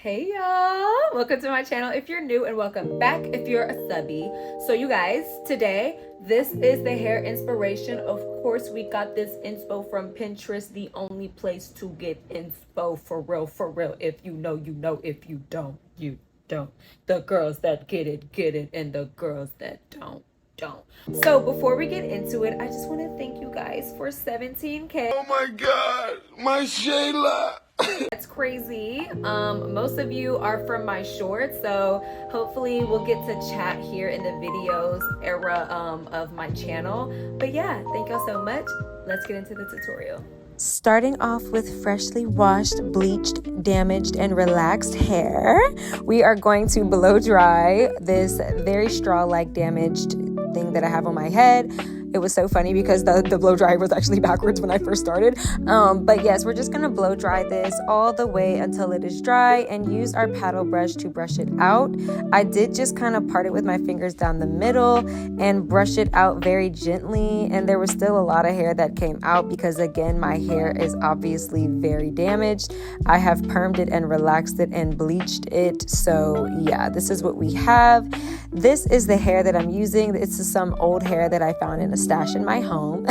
Hey y'all, welcome to my channel if you're new, and welcome back if you're a subby. So you guys, today this is the hair inspiration. Of course, we got this inspo from Pinterest, the only place to get inspo for real. If you know, you know. If you don't, you don't. The girls that get it, and the girls that don't. So before we get into it, I just want to thank you guys for 17K. Oh my God, my Shayla. That's crazy. Most of you are from my shorts, so hopefully we'll get to chat here in the videos era of my channel. But yeah, thank y'all so much. Let's get into the tutorial. Starting off with freshly washed, bleached, damaged, and relaxed hair, we are going to blow dry this very straw-like damaged thing that I have on my head. It was so funny because the blow dryer was actually backwards when I first started. But yes, we're just gonna blow dry this all the way until it is dry and use our paddle brush to brush it out. I did just kind of part it with my fingers down the middle and brush it out very gently. And there was still a lot of hair that came out because, again, my hair is obviously very damaged. I have permed it and relaxed it and bleached it. So yeah, this is what we have. This is the hair that I'm using. It's some old hair that I found in a stash in my home.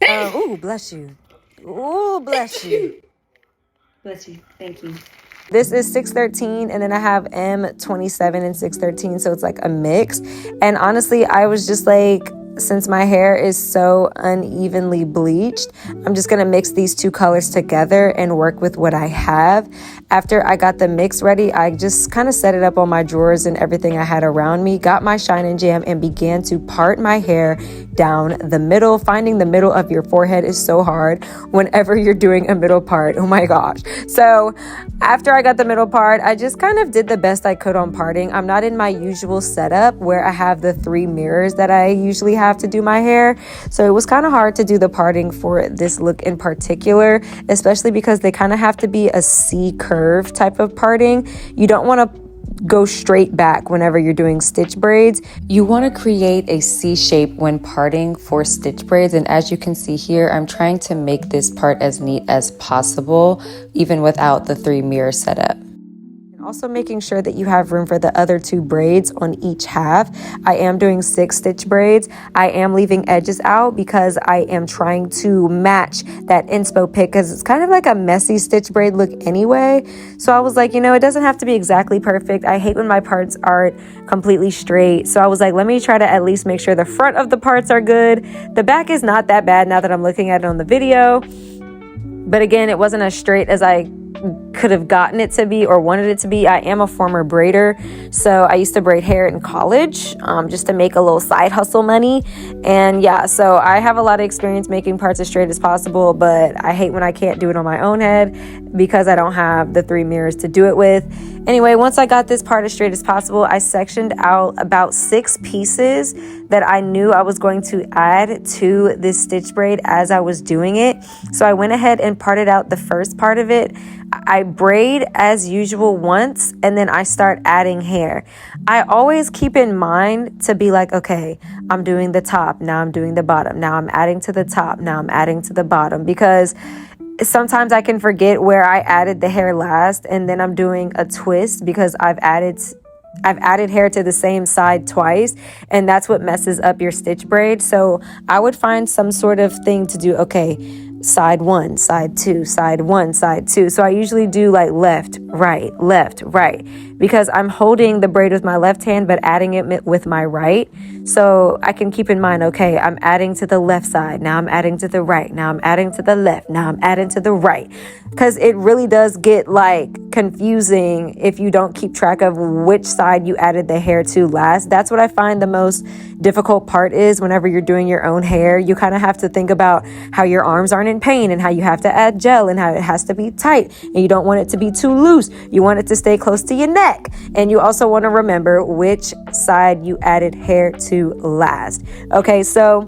Ooh, bless you. Ooh, bless you. Bless you. Thank you. This is 613, and then I have M27 and 613, so it's like a mix. And honestly, I was just like, since my hair is so unevenly bleached, I'm just gonna mix these two colors together and work with what I have. After I got the mix ready, I just kind of set it up on my drawers and everything I had around me, got my Shine and Jam, and began to part my hair down the middle. Finding the middle of your forehead is so hard whenever you're doing a middle part. Oh my gosh. So after I got the middle part, I just kind of did the best I could on parting. I'm not in my usual setup where I have the 3 mirrors that I usually have to do my hair. So it was kind of hard to do the parting for this look in particular, especially because they kind of have to be a C curve type of parting. You don't want to go straight back whenever you're doing stitch braids. You want to create a C shape when parting for stitch braids. And as you can see here, I'm trying to make this part as neat as possible, even without the 3 mirror setup. Also making sure that you have room for the other 2 braids on each half. I am doing 6 stitch braids. I am leaving edges out because I am trying to match that inspo pick because it's kind of like a messy stitch braid look anyway. So I was like, you know, it doesn't have to be exactly perfect. I hate when my parts aren't completely straight. So I was like, let me try to at least make sure the front of the parts are good. The back is not that bad now that I'm looking at it on the video. But again, it wasn't as straight as I could have gotten it to be or wanted it to be. I am a former braider, so I used to braid hair in college just to make a little side hustle money. And yeah, so I have a lot of experience making parts as straight as possible, but I hate when I can't do it on my own head because I don't have the 3 mirrors to do it with. Anyway, once I got this part as straight as possible, I sectioned out about 6 pieces that I knew I was going to add to this stitch braid as I was doing it. So I went ahead and parted out the first part of it. I braid as usual once, and then I start adding hair. I always keep in mind to be like, okay, I'm doing the top, now I'm doing the bottom, now I'm adding to the top, now I'm adding to the bottom, because sometimes I can forget where I added the hair last, and then I'm doing a twist because I've added hair to the same side twice, and that's what messes up your stitch braid. So I would find some sort of thing to do. Okay, side 1, side 2, side 1, side 2. So I usually do like left, right, because I'm holding the braid with my left hand but adding it with my right. So I can keep in mind, okay, I'm adding to the left side, now I'm adding to the right, now I'm adding to the left, now I'm adding to the right, because it really does get like confusing if you don't keep track of which side you added the hair to last. That's what I find the most difficult part is whenever you're doing your own hair. You kind of have to think about how your arms aren't in pain and how you have to add gel and how it has to be tight, and you don't want it to be too loose. You want it to stay close to your neck, and you also want to remember which side you added hair to last. Okay, so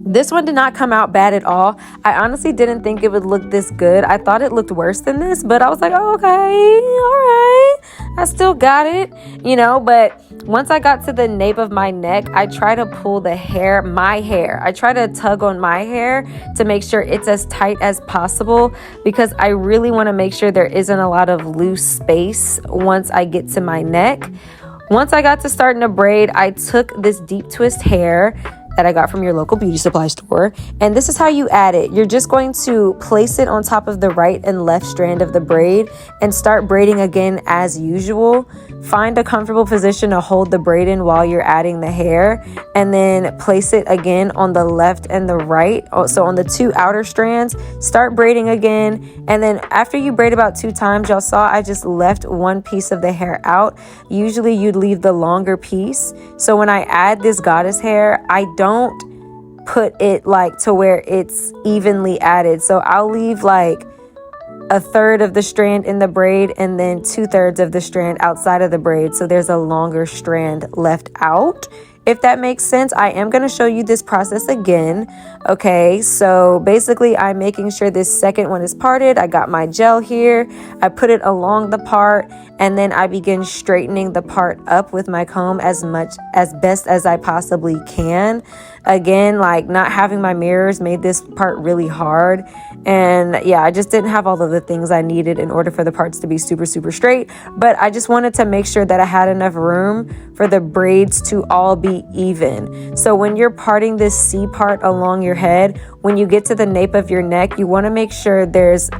This one did not come out bad at all. I honestly didn't think it would look this good. I thought it looked worse than this, but I was like, oh, okay, all right. I still got it, you know, but once I got to the nape of my neck, I try to pull my hair. I try to tug on my hair to make sure it's as tight as possible because I really want to make sure there isn't a lot of loose space once I get to my neck. Once I got to starting to braid, I took this deep twist hair that I got from your local beauty supply store. And this is how you add it. You're just going to place it on top of the right and left strand of the braid and start braiding again as usual. Find a comfortable position to hold the braid in while you're adding the hair, and then place it again on the left and the right. So on the two outer strands, start braiding again. And then after you braid about 2 times, y'all saw I just left one piece of the hair out. Usually you'd leave the longer piece. So when I add this goddess hair, I don't put it like to where it's evenly added. So I'll leave like 1/3 of the strand in the braid and then 2/3 of the strand outside of the braid. So there's a longer strand left out. If that makes sense, I am going to show you this process again. Okay, so basically I'm making sure this second one is parted. I got my gel here. I put it along the part, and then I begin straightening the part up with my comb as best as I possibly can. Again, like not having my mirrors made this part really hard. And yeah, I just didn't have all of the things I needed in order for the parts to be super, super straight. But I just wanted to make sure that I had enough room for the braids to all be even. So when you're parting this C part along your head, when you get to the nape of your neck, you want to make sure there's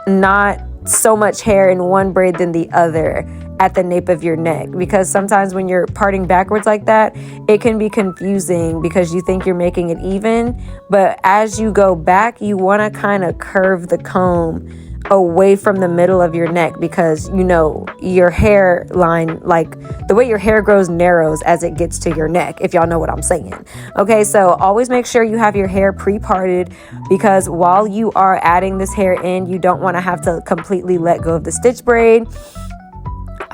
not so much hair in one braid than the other at the nape of your neck, because sometimes when you're parting backwards like that, it can be confusing because you think you're making it even, but as you go back, you want to kind of curve the comb away from the middle of your neck, because you know your hairline, like the way your hair grows, narrows as it gets to your neck, if y'all know what I'm saying. Okay, so always make sure you have your hair pre-parted, because while you are adding this hair in, you don't want to have to completely let go of the stitch braid.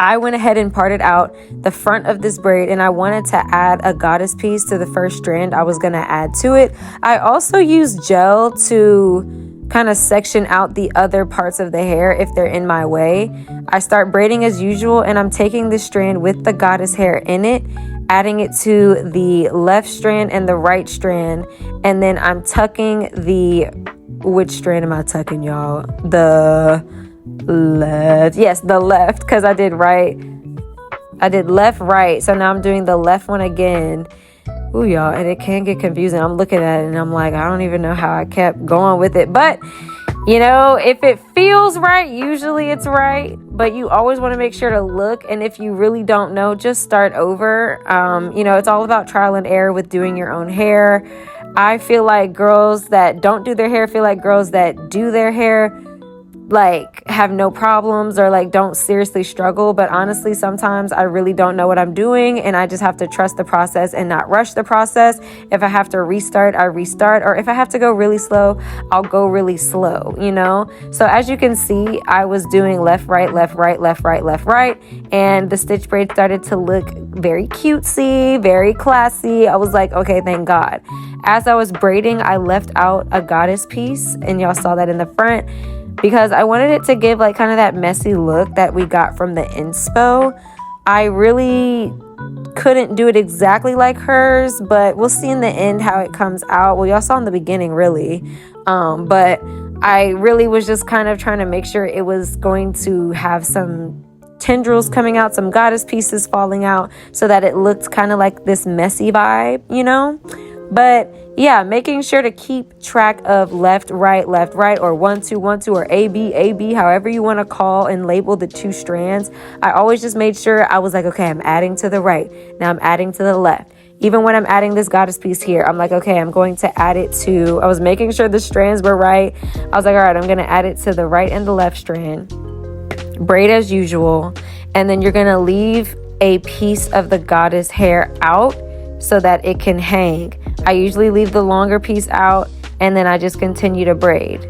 I went ahead and parted out the front of this braid, and I wanted to add a goddess piece to the first strand I was going to add to it. I also used gel to kind of section out the other parts of the hair if they're in my way. I start braiding as usual, and I'm taking this strand with the goddess hair in it, adding it to the left strand and the right strand, and then I'm tucking which strand am I tucking, y'all? The left. Yes, the left, because I did left, right. So now I'm doing the left one again. Ooh, y'all, and it can get confusing. I'm looking at it and I'm like, I don't even know how I kept going with it. But, you know, if it feels right, usually it's right. But you always want to make sure to look. And if you really don't know, just start over. You know, it's all about trial and error with doing your own hair. I feel like girls that don't do their hair feel like girls that do their hair like have no problems or like don't seriously struggle. But honestly, sometimes I really don't know what I'm doing, and I just have to trust the process and not rush the process. If I have to restart, I restart, or if I have to go really slow, I'll go really slow, you know? So as you can see, I was doing left, right, left, right, left, right, left, right, and the stitch braid started to look very cutesy, very classy. I was like, okay, thank God. As I was braiding, I left out a goddess piece, and y'all saw that in the front, because I wanted it to give like kind of that messy look that we got from the inspo. I really couldn't do it exactly like hers, but we'll see in the end how it comes out. Well, y'all saw in the beginning, really. But I really was just kind of trying to make sure it was going to have some tendrils coming out, some goddess pieces falling out, so that it looked kind of like this messy vibe, you know? But yeah, making sure to keep track of left, right, or 1, 2, 1, 2, or AB, however you want to call and label the two strands. I always just made sure I was like, okay, I'm adding to the right. Now I'm adding to the left. Even when I'm adding this goddess piece here, I'm like, okay, I'm going to add it to, I was making sure the strands were right. I was like, all right, I'm going to add it to the right and the left strand. Braid as usual. And then you're going to leave a piece of the goddess hair out so that it can hang. I usually leave the longer piece out, and then I just continue to braid.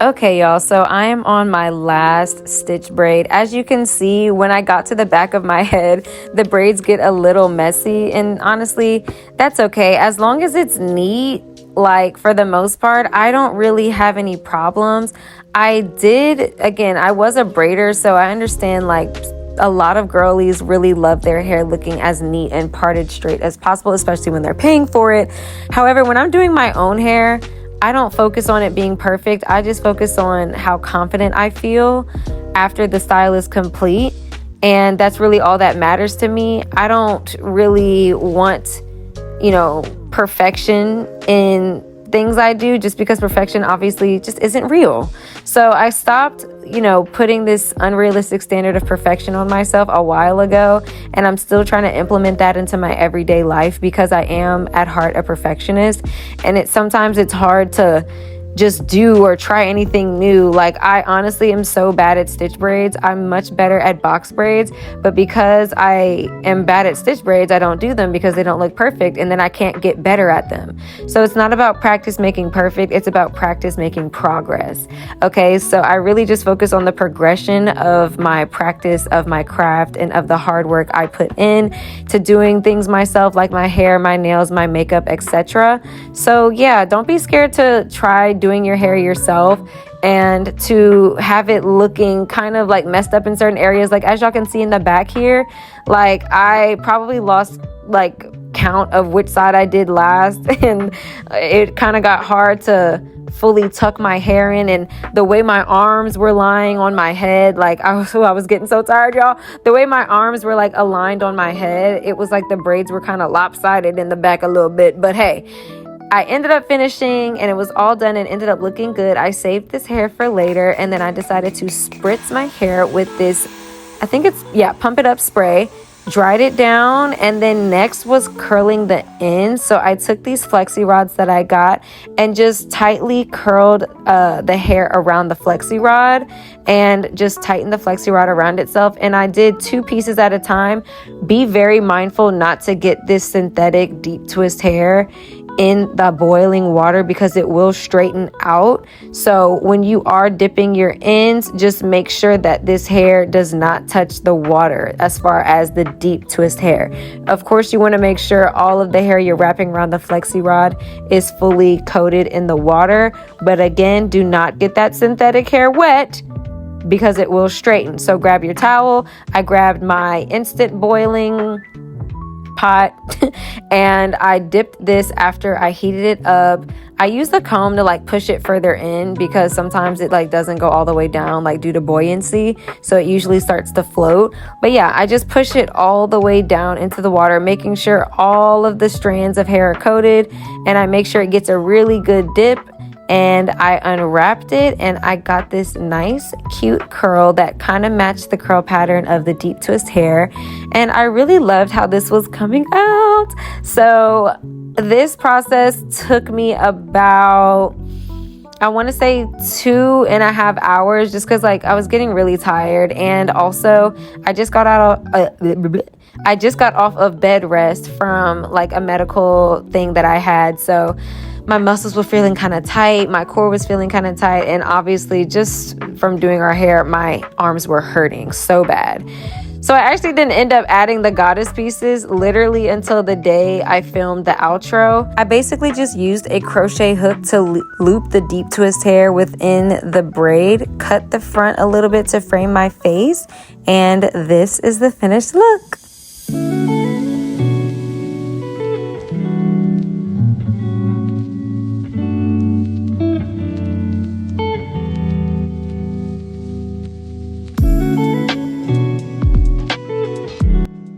Okay, y'all, so I am on my last stitch braid. As you can see, when I got to the back of my head, the braids get a little messy, and honestly, that's okay. As long as it's neat, like for the most part, I don't really have any problems. I was a braider, so I understand like a lot of girlies really love their hair looking as neat and parted straight as possible, especially when they're paying for it. However, when I'm doing my own hair, I don't focus on it being perfect. I just focus on how confident I feel after the style is complete. And that's really all that matters to me. I don't really want, perfection in things I do, just because perfection obviously just isn't real. So I stopped, putting this unrealistic standard of perfection on myself a while ago. And I'm still trying to implement that into my everyday life because I am at heart a perfectionist. And sometimes it's hard to just do or try anything new. Like, I honestly am so bad at stitch braids. I'm much better at box braids, but because I am bad at stitch braids, I don't do them because they don't look perfect, and then I can't get better at them. So it's not about practice making perfect, it's about practice making progress. Okay, so I really just focus on the progression of my practice, of my craft, and of the hard work I put in to doing things myself, like my hair, my nails, my makeup, etc. So yeah, don't be scared to try doing your hair yourself and to have it looking kind of like messed up in certain areas. Like, as y'all can see in the back here, like I probably lost like count of which side I did last, and it kind of got hard to fully tuck my hair in, and the way my arms were lying on my head, like I was getting so tired, y'all. The way my arms were like aligned on my head, it was like the braids were kind of lopsided in the back a little bit. But hey, I ended up finishing and it was all done and ended up looking good. I saved this hair for later, and then I decided to spritz my hair with this, I think it's, Pump It Up spray. Dried it down, and then next was curling the ends. So I took these flexi rods that I got and just tightly curled the hair around the flexi rod, and just tightened the flexi rod around itself. And I did 2 pieces at a time. Be very mindful not to get this synthetic deep twist hair in the boiling water because it will straighten out. So when you are dipping your ends, just make sure that this hair does not touch the water as far as the deep twist hair. Of course, you want to make sure all of the hair you're wrapping around the flexi rod is fully coated in the water. But again, do not get that synthetic hair wet because it will straighten. So grab your towel. I grabbed my instant boiling pot and I dipped this after I heated it up. I use the comb to like push it further in because sometimes it like doesn't go all the way down, like due to buoyancy, so it usually starts to float. But yeah, I just push it all the way down into the water, making sure all of the strands of hair are coated, and I make sure it gets a really good dip. And I unwrapped it and I got this nice cute curl that kind of matched the curl pattern of the deep twist hair, and I really loved how this was coming out. So this process took me about, I want to say 2.5 hours, just because like I was getting really tired, and also I just got off of bed rest from like a medical thing that I had. So my muscles were feeling kind of tight, my core was feeling kind of tight, and obviously just from doing our hair, my arms were hurting so bad. So I actually didn't end up adding the goddess pieces literally until the day I filmed the outro. I basically just used a crochet hook to loop the deep twist hair within the braid, cut the front a little bit to frame my face, and this is the finished look.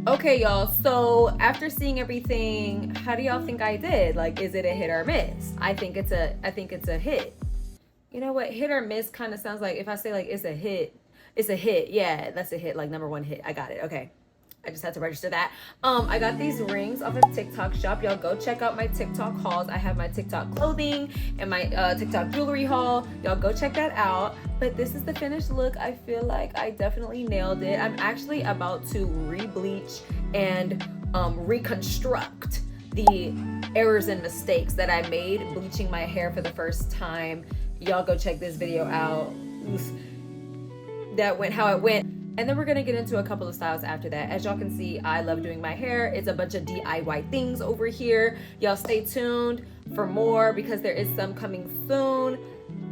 Okay, y'all, so after seeing everything, how do y'all think I did? Like, is it a hit or miss? I think it's a hit. You know what? Hit or miss kind of sounds like, if I say like it's a hit. Yeah, that's a hit, like number 1 hit. I got it. Okay. I just had to register that. I got these rings off of TikTok shop. Y'all go check out my TikTok hauls. I have my TikTok clothing and my TikTok jewelry haul. Y'all go check that out. But this is the finished look. I feel like I definitely nailed it. I'm actually about to re-bleach and reconstruct the errors and mistakes that I made bleaching my hair for the first time y'all go check this video out. That went how it went. And then we're gonna get into a couple of styles after that. As y'all can see, I love doing my hair. It's a bunch of DIY things over here. Y'all stay tuned for more because there is some coming soon.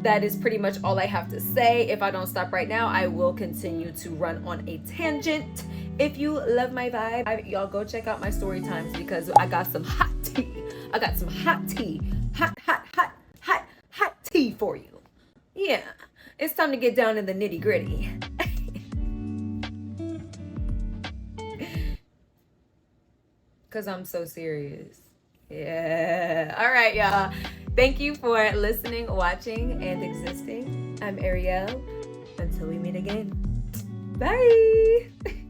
That is pretty much all I have to say. If I don't stop right now, I will continue to run on a tangent. If you love my vibe, y'all go check out my story times because I got some hot tea. I got some hot tea. Hot tea for you. Yeah, it's time to get down in the nitty gritty. Cause I'm so serious. Yeah. All right, y'all. Thank you for listening, watching, and existing. I'm Ariel. Until we meet again. Bye.